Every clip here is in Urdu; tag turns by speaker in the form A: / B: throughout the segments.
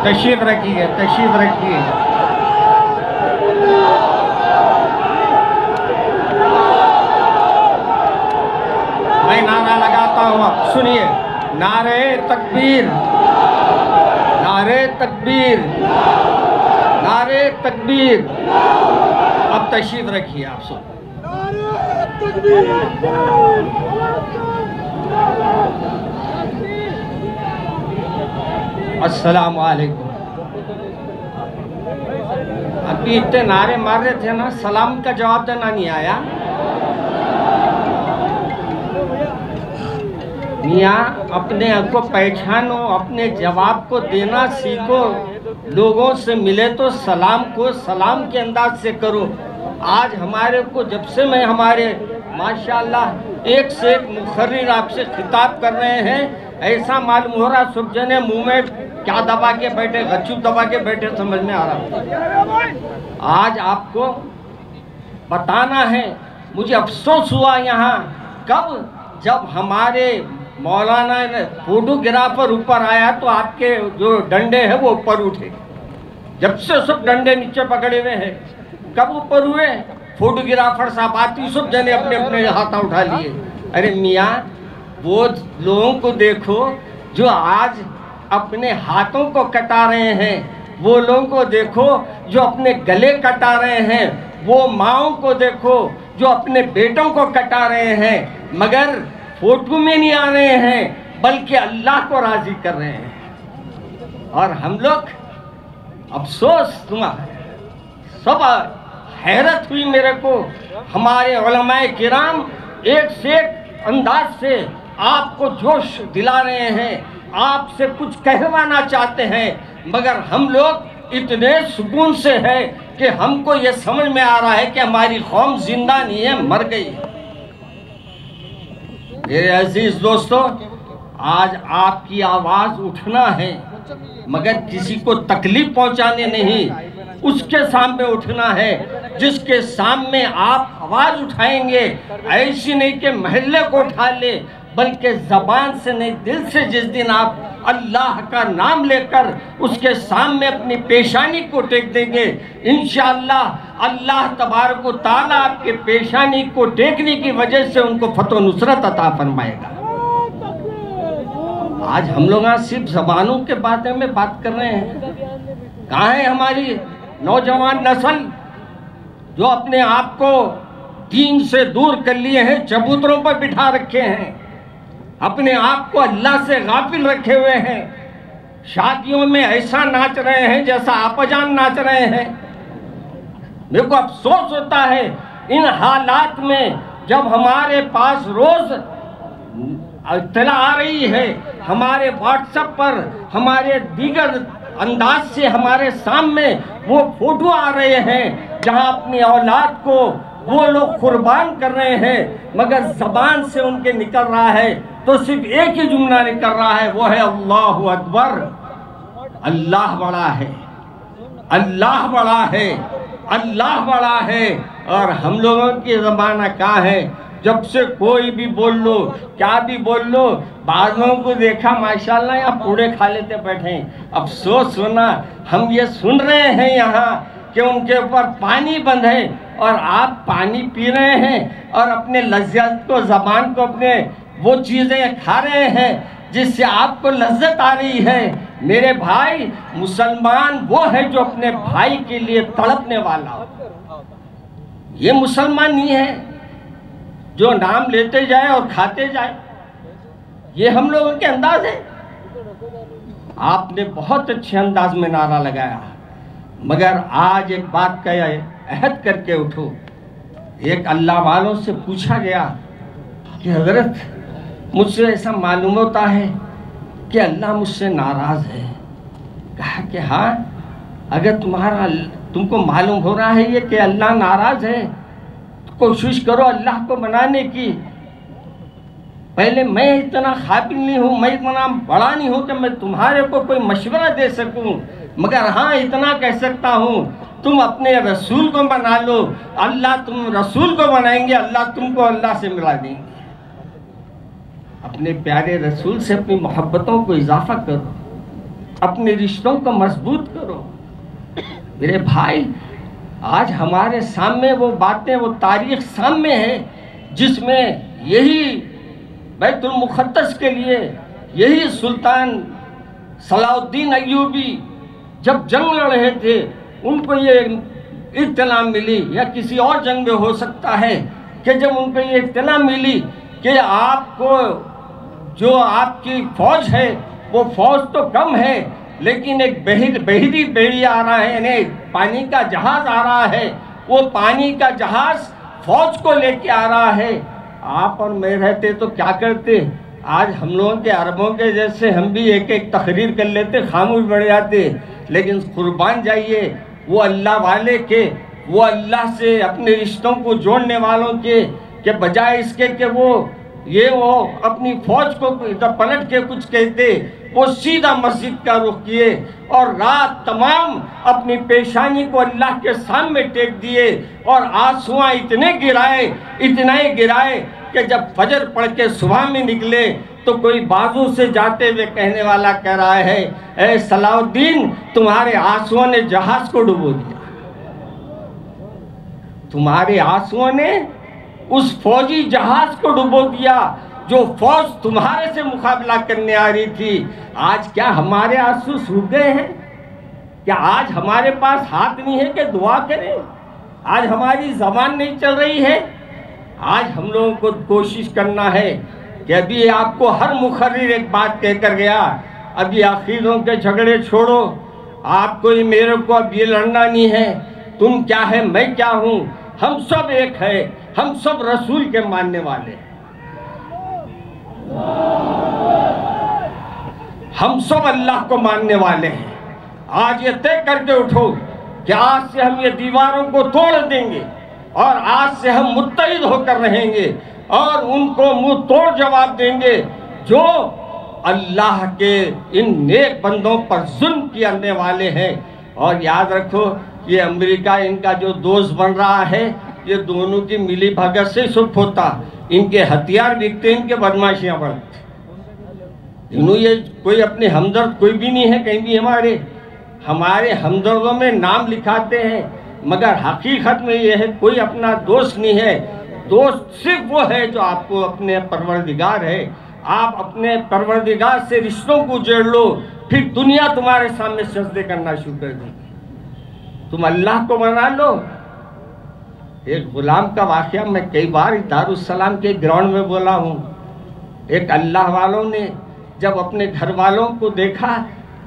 A: تشریف رکھیے، تشریف رکھیے۔ میں نعرہ لگاتا ہوں، سنیے، نعرہ تکبیر، نعرہ تکبیر، نعرہ تکبیر۔ اب تشریف رکھیے آپ سب۔ السلام علیکم۔ ابھی اتنے نعرے مار رہے تھے نا، سلام کا جواب دینا نہیں آیا۔ میاں اپنے آپ کو پہچانو، اپنے جواب کو دینا سیکھو۔ لوگوں سے ملے تو سلام کو سلام کے انداز سے کرو۔ آج ہمارے کو جب سے میں ہمارے ماشاءاللہ ایک سے ایک مقرر آپ سے خطاب کر رہے ہیں، ایسا معلوم ہو رہا سب جنے منہ میں کیا دبا کے بیٹھے، غچو دبا کے بیٹھے، سمجھ میں آ رہا۔ آج آپ کو بتانا ہے، مجھے افسوس ہوا یہاں کب، جب ہمارے مولانا نے فوٹوگرافر اوپر آیا تو آپ کے جو ڈنڈے ہیں وہ اوپر اٹھے۔ جب سے سب ڈنڈے نیچے پکڑے ہوئے ہیں، کب اوپر ہوئے؟ فوٹوگرافر صاحب آتی سب جنے اپنے اپنے ہاتھ اٹھا لیے۔ ارے میاں وہ لوگوں کو دیکھو جو آج اپنے ہاتھوں کو کٹا رہے ہیں، وہ لوگوں کو دیکھو جو اپنے گلے کٹا رہے ہیں، وہ ماؤں کو دیکھو جو اپنے بیٹوں کو کٹا رہے ہیں، مگر فوٹو میں نہیں آ رہے ہیں بلکہ اللہ کو راضی کر رہے ہیں۔ اور ہم لوگ افسوس تمہارا سب حیرت ہوئی میرے کو، ہمارے علماء کرام ایک سے ایک انداز سے آپ کو جوش دلا رہے ہیں، آپ سے کچھ کہوانا چاہتے ہیں، مگر ہم لوگ اتنے سکون سے ہیں کہ ہم کو یہ سمجھ میں آ رہا ہے کہ ہماری قوم زندہ نہیں ہے، مر گئی ہے۔ میرے عزیز دوستو، آج آپ کی آواز اٹھنا ہے، مگر کسی کو تکلیف پہنچانے نہیں، اس کے سامنے اٹھنا ہے جس کے سامنے آپ آواز اٹھائیں گے، ایسی نہیں کہ محلے کو اٹھا لے، بلکہ زبان سے نہیں دل سے جس دن آپ اللہ کا نام لے کر اس کے سامنے اپنی پیشانی کو ٹیک دیں گے، انشاءاللہ اللہ تبارک و تعالیٰ آپ کے پیشانی کو ٹیکنے کی وجہ سے ان کو فتح و نصرت عطا فرمائے گا۔ آج ہم لوگ صرف زبانوں کے بارے میں بات کر رہے ہیں، کہاں ہے ہماری نوجوان نسل جو اپنے آپ کو دین سے دور کر لیے ہیں، چبوتروں پر بٹھا رکھے ہیں، اپنے آپ کو اللہ سے غافل رکھے ہوئے ہیں، شادیوں میں ایسا ناچ رہے ہیں جیسا آپا جان ناچ رہے ہیں۔ میرے کو افسوس ہوتا ہے ان حالات میں جب ہمارے پاس روز اطلاع آ رہی ہے، ہمارے واٹس ایپ پر ہمارے دیگر انداز سے ہمارے سامنے وہ فوٹو آ رہے ہیں جہاں اپنی اولاد کو وہ لوگ قربان کر رہے ہیں، مگر زبان سے ان کے نکل رہا ہے تو صرف ایک ہی جملہ نکل رہا ہے، وہ ہے اللہ اکبر۔ اللہ بڑا ہے، اللہ بڑا ہے، اللہ بڑا ہے۔ اور ہم لوگوں کی زبانہ کہاں ہے؟ جب سے کوئی بھی بول لو، کیا بھی بول لو، بعضوں کو دیکھا ماشاءاللہ یہاں پوڑے کھا لیتے بیٹھے ہیں۔ افسوس ہونا، ہم یہ سن رہے ہیں یہاں کہ ان کے اوپر پانی بند ہے اور آپ پانی پی رہے ہیں اور اپنے لذت کو، زبان کو، اپنے وہ چیزیں کھا رہے ہیں جس سے آپ کو لذت آ رہی ہے۔ میرے بھائی، مسلمان وہ ہے جو اپنے بھائی کے لیے تڑپنے والا ہو۔ یہ مسلمان نہیں ہے جو نام لیتے جائے اور کھاتے جائے، یہ ہم لوگوں کے انداز ہے۔ آپ نے بہت اچھے انداز میں نعرہ لگایا، مگر آج ایک بات کا عہد کر کے اٹھو۔ ایک اللہ والوں سے پوچھا گیا کہ حضرت مجھ سے ایسا معلوم ہوتا ہے کہ اللہ مجھ سے ناراض ہے، کہا کہ ہاں اگر تم کو معلوم ہو رہا ہے یہ کہ اللہ ناراض ہے تو کوشش کرو اللہ کو منانے کی. پہلے میں اتنا قابل نہیں ہوں, میں اتنا بڑا نہیں ہوں کہ میں تمہارے کو کوئی مشورہ دے سکوں, مگر ہاں اتنا کہہ سکتا ہوں تم اپنے رسول کو منا لو, اللہ تم رسول کو منائیں گے, اللہ تم کو اللہ سے ملا دیں گے. اپنے پیارے رسول سے اپنی محبتوں کو اضافہ کرو, اپنے رشتوں کو مضبوط کرو. میرے بھائی, آج ہمارے سامنے وہ باتیں, وہ تاریخ سامنے ہے جس میں یہی بیت المقدس کے لیے یہی سلطان صلاح الدین ایوبی جب جنگ لڑ رہے تھے ان کو یہ اطلاع ملی, یا کسی اور جنگ میں ہو سکتا ہے کہ جب ان کو یہ اطلاع ملی کہ آپ کو جو آپ کی فوج ہے وہ فوج تو کم ہے لیکن ایک بحری بیڑی آ رہا ہے, یعنی پانی کا جہاز آ رہا ہے, وہ پانی کا جہاز فوج کو لے کے آ رہا ہے, آپ اور میں رہتے تو کیا کرتے؟ آج ہم لوگوں کے عربوں کے جیسے ہم بھی ایک ایک تقریر کر لیتے, خاموش بڑھ جاتے. لیکن قربان جائیے وہ اللہ والے کے, وہ اللہ سے اپنے رشتوں کو جوڑنے والوں کے, کہ بجائے اس کے کہ وہ اپنی فوج کو پلٹ کے کچھ کہتے, وہ سیدھا مسجد کا رخ کیے اور رات تمام اپنی پیشانی کو اللہ کے سامنے ٹیک دیے اور آنسواں اتنے گرائے کہ جب فجر پڑھ کے صبح میں نکلے تو کوئی بازو سے جاتے ہوئے کہنے والا کہہ رہا ہے, اے صلاح الدین تمہارے آنسوؤں نے جہاز کو ڈبو دیا, تمہارے آنسوؤں نے اس فوجی جہاز کو ڈبو دیا جو فوج تمہارے سے مقابلہ کرنے آ رہی تھی. آج کیا ہمارے آنسو سوکھ گئے ہیں؟ کیا آج ہمارے پاس ہاتھ نہیں ہے کہ دعا کریں؟ آج ہماری زبان نہیں چل رہی ہے؟ آج ہم لوگوں کو کوشش کرنا ہے کہ ابھی آپ کو ہر مقرر ایک بات کہہ کر گیا, ابھی عقیدوں کے جھگڑے چھوڑو, آپ کو میرے کو اب یہ لڑنا نہیں ہے, تم کیا ہے میں کیا ہوں, ہم سب ایک ہے, ہم سب رسول کے ماننے والے ہیں, ہم سب اللہ کو ماننے والے ہیں. آج یہ طے کر کے اٹھو کہ آج سے ہم یہ دیواروں کو توڑ دیں گے اور آج سے ہم متحد ہو کر رہیں گے اور ان کو منہ توڑ جواب دیں گے جو اللہ کے ان نیک بندوں پر ظلم کرنے والے ہیں. اور یاد رکھو یہ امریکہ ان کا جو دوست بن رہا ہے, یہ دونوں کی ملی بھگت سے سب ہوتا, ان کے ہتھیار بکتے, ان کے بدماشیاں بڑھتی. انہوں یہ کوئی اپنے ہمدرد کوئی بھی نہیں ہے کہیں بھی, ہمارے ہمدردوں میں نام لکھاتے ہیں مگر حقیقت میں یہ ہے کوئی اپنا دوست نہیں ہے. دوست صرف وہ ہے جو آپ کو اپنے پروردگار ہے. آپ اپنے پروردگار سے رشتوں کو جوڑ لو, پھر دنیا تمہارے سامنے سجدے کرنا شروع کر دے گی. تم اللہ کو منا لو. ایک غلام کا واقعہ میں کئی بار دارالسلام کے گراؤنڈ میں بولا ہوں. ایک اللہ والوں نے جب اپنے گھر والوں کو دیکھا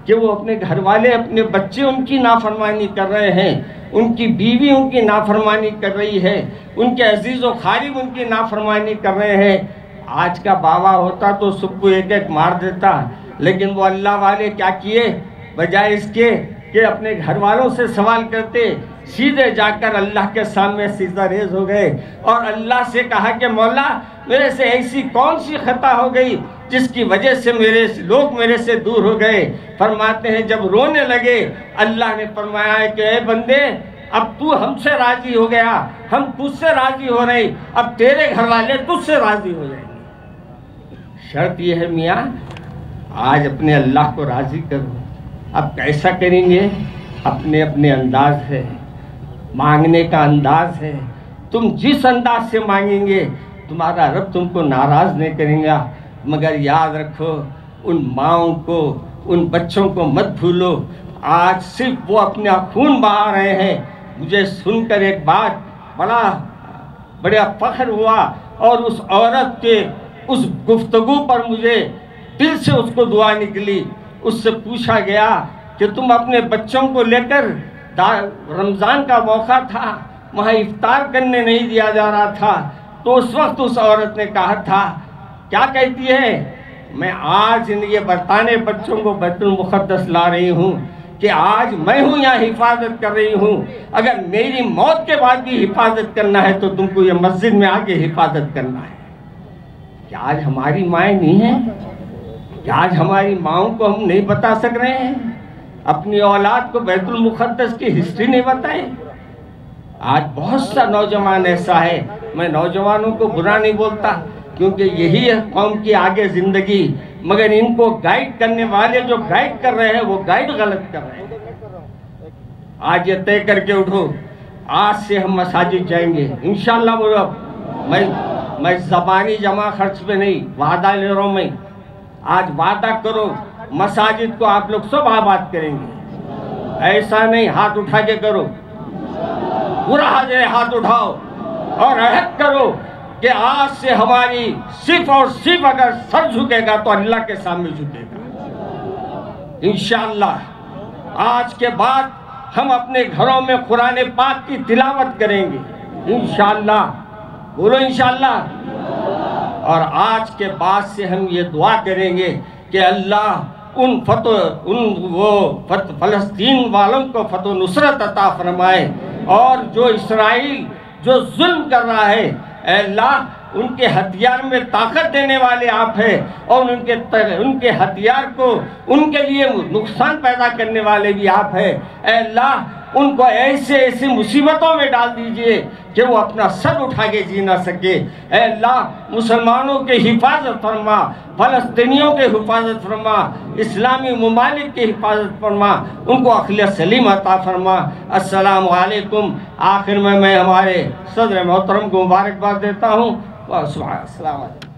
A: کہ وہ اپنے گھر والے, اپنے بچے ان کی نافرمانی کر رہے ہیں, ان کی بیوی ان کی نافرمانی کر رہی ہے, ان کے عزیز و قریب ان کی نافرمانی کر رہے ہیں. آج کا بابا ہوتا تو سب کو ایک ایک مار دیتا, لیکن وہ اللہ والے کیا کیے, بجائے اس کے کہ اپنے گھر والوں سے سوال کرتے, سیدھے جا کر اللہ کے سامنے سجدہ ریز ہو گئے اور اللہ سے کہا کہ مولا میرے سے ایسی کون سی خطا ہو گئی جس کی وجہ سے لوگ میرے سے دور ہو گئے. فرماتے ہیں جب رونے لگے اللہ نے فرمایا ہے کہ اے بندے اب تو ہم سے راضی ہو گیا, ہم تجھ سے راضی ہو رہے, اب تیرے گھر والے تجھ سے راضی ہو جائیں گے. شرط یہ ہے میاں آج اپنے اللہ کو راضی کرو. اب کیسا کریں گے؟ اپنے اپنے انداز ہے, مانگنے کا انداز ہے. تم جس انداز سے مانگیں گے تمہارا رب تم کو ناراض نہیں کریں گا. مگر یاد رکھو ان ماؤں کو, ان بچوں کو مت بھولو. آج صرف وہ اپنا خون بہا رہے ہیں. مجھے سن کر ایک بات بڑا فخر ہوا اور اس عورت کے اس گفتگو پر مجھے دل سے اس کو دعا نکلی. اس سے پوچھا گیا کہ تم اپنے بچوں کو لے کر, رمضان کا موقع تھا, وہاں افطار کرنے نہیں دیا جا رہا تھا, تو اس وقت اس عورت نے کہا تھا, کیا کہتی ہے, میں آج یہ برطانوی بچوں کو بیت المقدس لا رہی ہوں کہ آج میں ہوں یہاں حفاظت کر رہی ہوں. اگر میری موت کے بعد بھی حفاظت کرنا ہے تو تم کو یہ مسجد میں آ کے حفاظت کرنا ہے. کہ آج ہماری مائیں نہیں ہیں؟ کہ آج ہماری ماؤں کو ہم نہیں بتا سک رہے ہیں؟ اپنی اولاد کو بیت المقدس کی ہسٹری نہیں بتائیں؟ آج بہت سا نوجوان ایسا ہے، میں نوجوانوں کو برا نہیں بولتا کیونکہ یہی ہے قوم کی آگے زندگی، مگر ان کو گائیڈ کرنے والے جو گائیڈ کر رہے ہیں وہ گائیڈ غلط کر رہے ہیں. آج یہ طے کر کے اٹھو، آج سے ہم مساجد جائیں گے انشاءاللہ. میں زبانی جمع خرچ پہ نہیں وعدہ لے رہا ہوں. میں آج وعدہ کرو مساجد کو آپ لوگ سب آباد کریں گے. ایسا نہیں ہاتھ اٹھا کے کرو، پورا ہاتھ اٹھاؤ اور عہد کرو کہ آج سے ہماری صرف اور صرف اگر سر جھکے گا تو اللہ کے سامنے جھکے گا انشاءاللہ. آج کے بعد ہم اپنے گھروں میں قرآن پاک کی تلاوت کریں گے انشاءاللہ. بولو انشاءاللہ. اور آج کے بعد سے ہم یہ دعا کریں گے کہ اللہ ان فلسطین والوں کو فتح و نصرت عطا فرمائے، اور جو اسرائیل جو ظلم کر رہا ہے اے اللہ ان کے ہتھیار میں طاقت دینے والے آپ ہیں، اور ان کے ہتھیار کو ان کے لیے نقصان پیدا کرنے والے بھی آپ ہیں. اے اللہ ان کو ایسے مصیبتوں میں ڈال دیجئے کہ وہ اپنا سر اٹھا کے جی نہ سکے. اے اللہ مسلمانوں کے حفاظت فرما، فلسطینیوں کے حفاظت فرما، اسلامی ممالک کے حفاظت فرما، ان کو عقل سلیم عطا فرما. السلام علیکم. آخر میں ہمارے صدر محترم کو مبارکباد دیتا ہوں. السلام علیکم.